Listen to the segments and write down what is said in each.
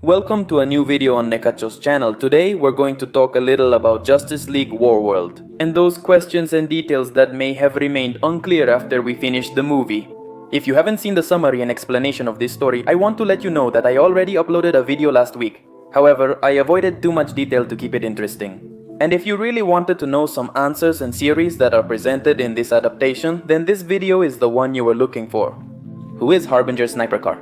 Welcome to a new video on Nekacho's channel. Today we're going to talk a little about Justice League Warworld and those questions and details that may have remained unclear after we finished the movie. If you haven't seen the summary and explanation of this story, I want to let you know that I already uploaded a video last week. However, I avoided too much detail to keep it interesting. And if you really wanted to know some answers and theories that are presented in this adaptation, then this video is the one you were looking for. Who is Harbinger Sniper Car?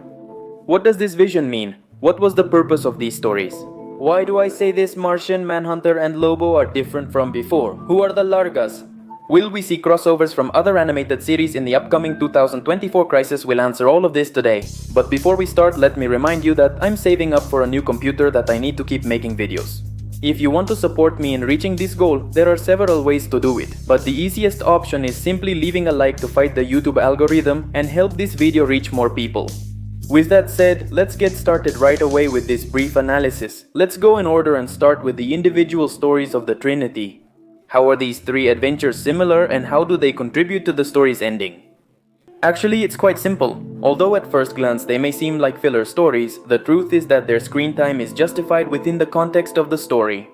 What does this vision mean? What was the purpose of these stories? Why do I say this Martian, Manhunter and Lobo are different from before? Who are the Largas? Will we see crossovers from other animated series in the upcoming 2024 Crisis? We'll answer all of this today. But before we start, let me remind you that I'm saving up for a new computer that I need to keep making videos. If you want to support me in reaching this goal, there are several ways to do it, but the easiest option is simply leaving a like to fight the YouTube algorithm and help this video reach more people. With that said, let's get started right away with this brief analysis. Let's go in order and start with the individual stories of the Trinity. How are these three adventures similar and how do they contribute to the story's ending? Actually, it's quite simple. Although at first glance they may seem like filler stories, the truth is that their screen time is justified within the context of the story.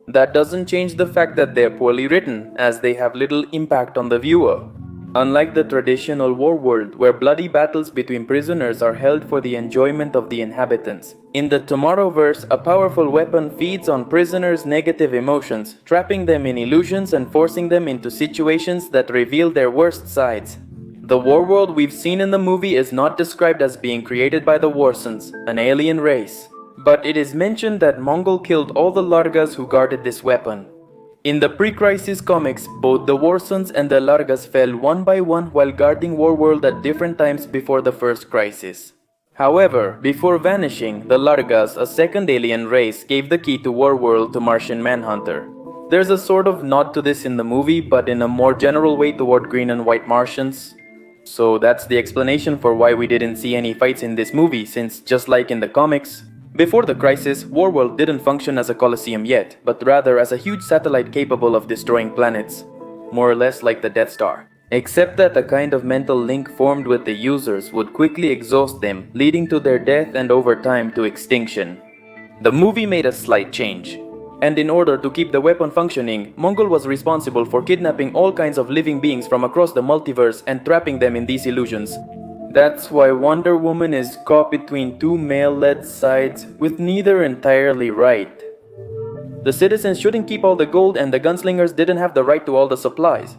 That doesn't change the fact that they're poorly written, as they have little impact on the viewer. Unlike the traditional Warworld, where bloody battles between prisoners are held for the enjoyment of the inhabitants, in the Tomorrowverse, a powerful weapon feeds on prisoners' negative emotions, trapping them in illusions and forcing them into situations that reveal their worst sides. The Warworld we've seen in the movie is not described as being created by the Warsons, an alien race, but it is mentioned that Mongol killed all the Largas who guarded this weapon. In the pre-Crisis comics, both the Warsons and the Largas fell one by one while guarding Warworld at different times before the first Crisis. However, before vanishing, the Largas, a second alien race, gave the key to Warworld to Martian Manhunter. There's a sort of nod to this in the movie, but in a more general way toward green and white Martians. So that's the explanation for why we didn't see any fights in this movie, since just like in the comics, before the Crisis, Warworld didn't function as a coliseum yet, but rather as a huge satellite capable of destroying planets, more or less like the Death Star. Except that a kind of mental link formed with the users would quickly exhaust them, leading to their death and over time to extinction. The movie made a slight change. And in order to keep the weapon functioning, Mongol was responsible for kidnapping all kinds of living beings from across the multiverse and trapping them in these illusions. That's why Wonder Woman is caught between two male-led sides with neither entirely right. The citizens shouldn't keep all the gold and the gunslingers didn't have the right to all the supplies.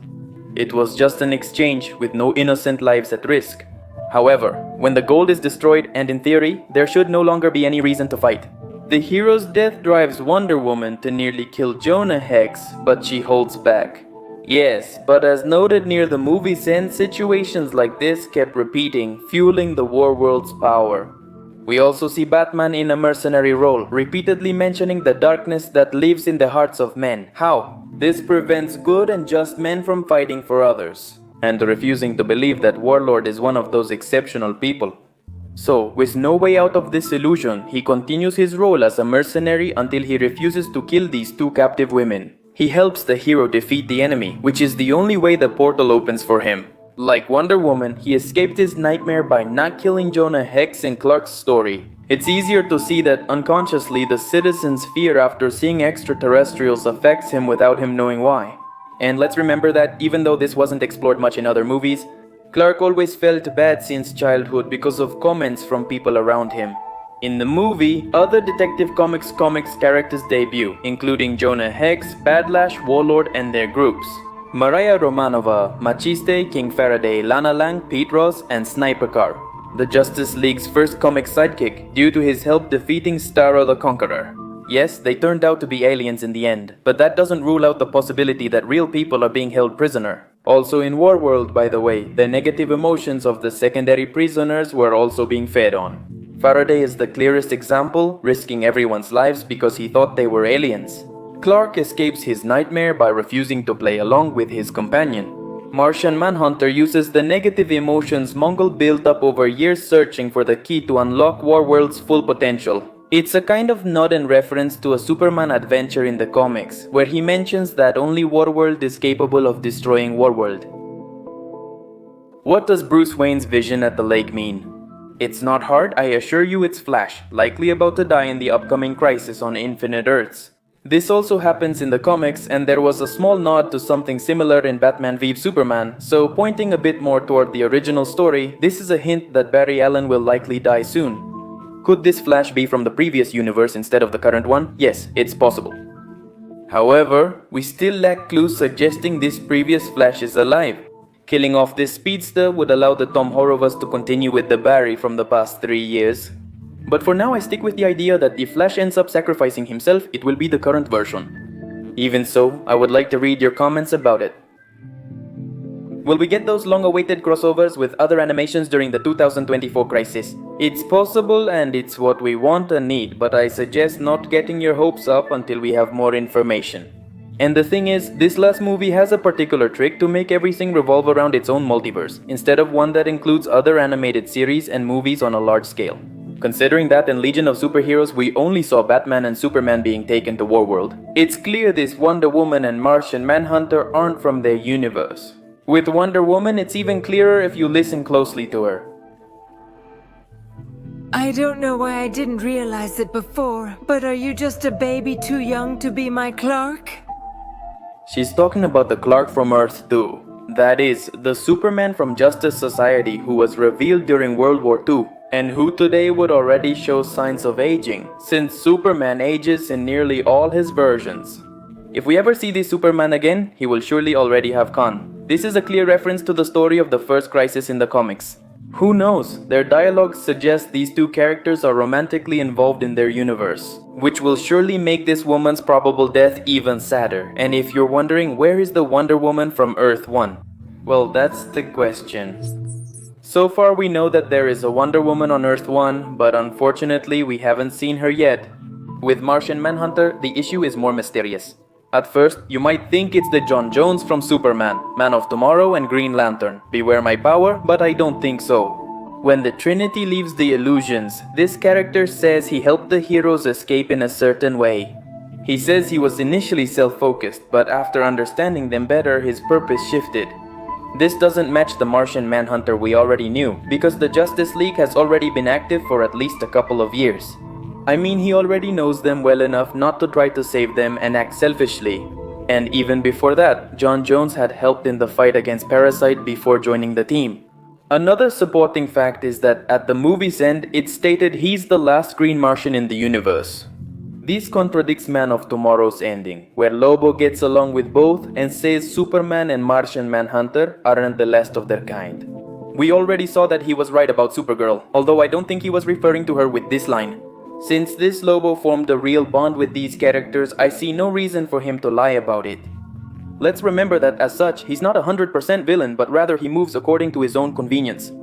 It was just an exchange with no innocent lives at risk. However, when the gold is destroyed and in theory, there should no longer be any reason to fight. The hero's death drives Wonder Woman to nearly kill Jonah Hex, but she holds back. Yes, but as noted near the movie's end, situations like this kept repeating, fueling the Warworld's power. We also see Batman in a mercenary role, repeatedly mentioning the darkness that lives in the hearts of men. How? This prevents good and just men from fighting for others, and refusing to believe that Warlord is one of those exceptional people. So, with no way out of this illusion, he continues his role as a mercenary until he refuses to kill these two captive women. He helps the hero defeat the enemy, which is the only way the portal opens for him. Like Wonder Woman, he escaped his nightmare by not killing Jonah Hex in Clark's story. It's easier to see that unconsciously the citizen's fear after seeing extraterrestrials affects him without him knowing why. And let's remember that even though this wasn't explored much in other movies, Clark always felt bad since childhood because of comments from people around him. In the movie, other Detective Comics characters debut, including Jonah Hex, Badlash, Warlord and their groups. Maria Romanova, Machiste, King Faraday, Lana Lang, Pete Ross and Sniper Car, the Justice League's first comic sidekick due to his help defeating Starro the Conqueror. Yes, they turned out to be aliens in the end, but that doesn't rule out the possibility that real people are being held prisoner. Also in Warworld, by the way, the negative emotions of the secondary prisoners were also being fed on. Faraday is the clearest example, risking everyone's lives because he thought they were aliens. Clark escapes his nightmare by refusing to play along with his companion. Martian Manhunter uses the negative emotions Mongol built up over years searching for the key to unlock Warworld's full potential. It's a kind of nod and reference to a Superman adventure in the comics, where he mentions that only Warworld is capable of destroying Warworld. What does Bruce Wayne's vision at the lake mean? It's not hard, I assure you it's Flash, likely about to die in the upcoming crisis on Infinite Earths. This also happens in the comics, and there was a small nod to something similar in Batman v Superman, so pointing a bit more toward the original story, this is a hint that Barry Allen will likely die soon. Could this Flash be from the previous universe instead of the current one? Yes, it's possible. However, we still lack clues suggesting this previous Flash is alive. Killing off this speedster would allow the Tom Horrorverse to continue with the Barry from the past 3 years. But for now I stick with the idea that if Flash ends up sacrificing himself, it will be the current version. Even so, I would like to read your comments about it. Will we get those long-awaited crossovers with other animations during the 2024 crisis? It's possible and it's what we want and need, but I suggest not getting your hopes up until we have more information. And the thing is, this last movie has a particular trick to make everything revolve around its own multiverse, instead of one that includes other animated series and movies on a large scale. Considering that in Legion of Superheroes we only saw Batman and Superman being taken to Warworld, it's clear this Wonder Woman and Martian Manhunter aren't from their universe. With Wonder Woman, it's even clearer if you listen closely to her. I don't know why I didn't realize it before, but are you just a baby too young to be my Clark? She's talking about the Clark from Earth 2. That is, the Superman from Justice Society who was revealed during World War II, and who today would already show signs of aging, since Superman ages in nearly all his versions. If we ever see this Superman again, he will surely already have gone. This is a clear reference to the story of the first crisis in the comics. Who knows, their dialogues suggest these two characters are romantically involved in their universe, which will surely make this woman's probable death even sadder. And if you're wondering where is the Wonder Woman from Earth 1? Well, that's the question. So far we know that there is a Wonder Woman on Earth 1, but unfortunately we haven't seen her yet. With Martian Manhunter, the issue is more mysterious. At first, you might think it's the John Jones from Superman, Man of Tomorrow and Green Lantern. Beware my power, but I don't think so. When the Trinity leaves the illusions, this character says he helped the heroes escape in a certain way. He says he was initially self-focused, but after understanding them better, his purpose shifted. This doesn't match the Martian Manhunter we already knew, because the Justice League has already been active for at least a couple of years. I mean, he already knows them well enough not to try to save them and act selfishly. And even before that, John Jones had helped in the fight against Parasite before joining the team. Another supporting fact is that at the movie's end, it stated he's the last Green Martian in the universe. This contradicts Man of Tomorrow's ending, where Lobo gets along with both and says Superman and Martian Manhunter aren't the last of their kind. We already saw that he was right about Supergirl, although I don't think he was referring to her with this line. Since this Lobo formed a real bond with these characters, I see no reason for him to lie about it. Let's remember that as such, he's not a 100% villain, but rather he moves according to his own convenience.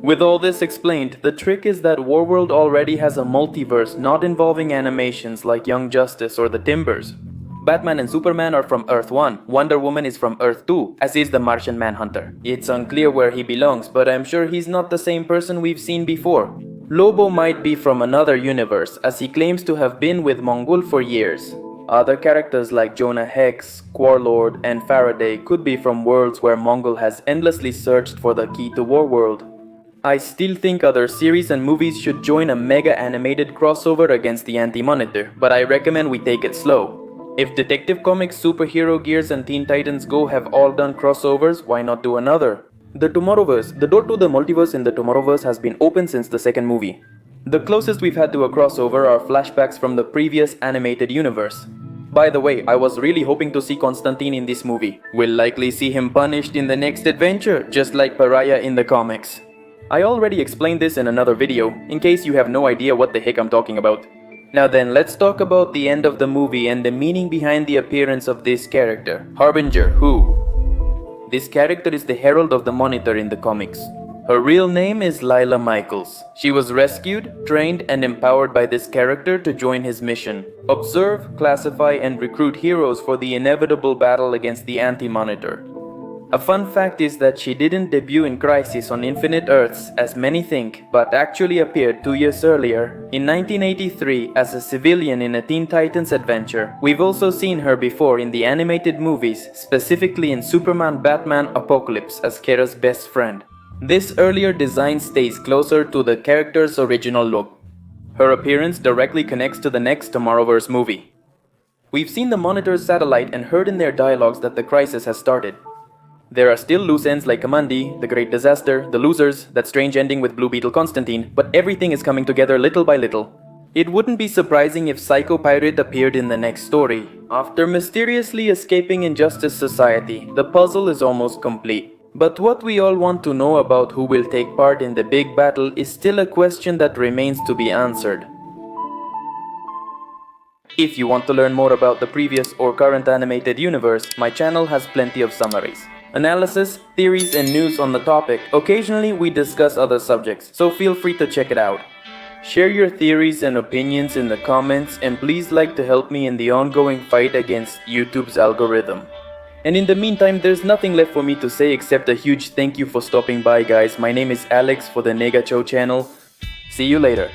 With all this explained, the trick is that Warworld already has a multiverse not involving animations like Young Justice or the Timbers. Batman and Superman are from Earth 1, Wonder Woman is from Earth 2, as is the Martian Manhunter. It's unclear where he belongs, but I'm sure he's not the same person we've seen before. Lobo might be from another universe, as he claims to have been with Mongul for years. Other characters like Jonah Hex, Warlord, and Faraday could be from worlds where Mongul has endlessly searched for the key to Warworld. I still think other series and movies should join a mega animated crossover against the Anti-Monitor, but I recommend we take it slow. If Detective Comics, Superhero Gears, and Teen Titans Go have all done crossovers, why not do another? The Tomorrowverse. The door to the multiverse in the Tomorrowverse has been open since the second movie. The closest we've had to a crossover are flashbacks from the previous animated universe. By the way, I was really hoping to see Constantine in this movie. We'll likely see him punished in the next adventure, just like Pariah in the comics. I already explained this in another video, in case you have no idea what the heck I'm talking about. Now then, let's talk about the end of the movie and the meaning behind the appearance of this character, Harbinger, who... This character is the Herald of the Monitor in the comics. Her real name is Lila Michaels. She was rescued, trained, and empowered by this character to join his mission. Observe, classify, and recruit heroes for the inevitable battle against the Anti-Monitor. A fun fact is that she didn't debut in Crisis on Infinite Earths as many think, but actually appeared 2 years earlier, in 1983 as a civilian in a Teen Titans adventure. We've also seen her before in the animated movies, specifically in Superman Batman Apocalypse as Kara's best friend. This earlier design stays closer to the character's original look. Her appearance directly connects to the next Tomorrowverse movie. We've seen the Monitor's satellite and heard in their dialogues that the crisis has started. There are still loose ends like Kamandi, the Great Disaster, the Losers, that strange ending with Blue Beetle Constantine, but everything is coming together little by little. It wouldn't be surprising if Psycho Pirate appeared in the next story. After mysteriously escaping Injustice Society, the puzzle is almost complete. But what we all want to know about who will take part in the big battle is still a question that remains to be answered. If you want to learn more about the previous or current animated universe, my channel has plenty of summaries, analysis, theories, and news on the topic. Occasionally we discuss other subjects, so feel free to check it out. Share your theories and opinions in the comments, and please like to help me in the ongoing fight against YouTube's algorithm. And in the meantime, there's nothing left for me to say except a huge thank you for stopping by, guys. My name is Alex for the Negacho channel. See you later.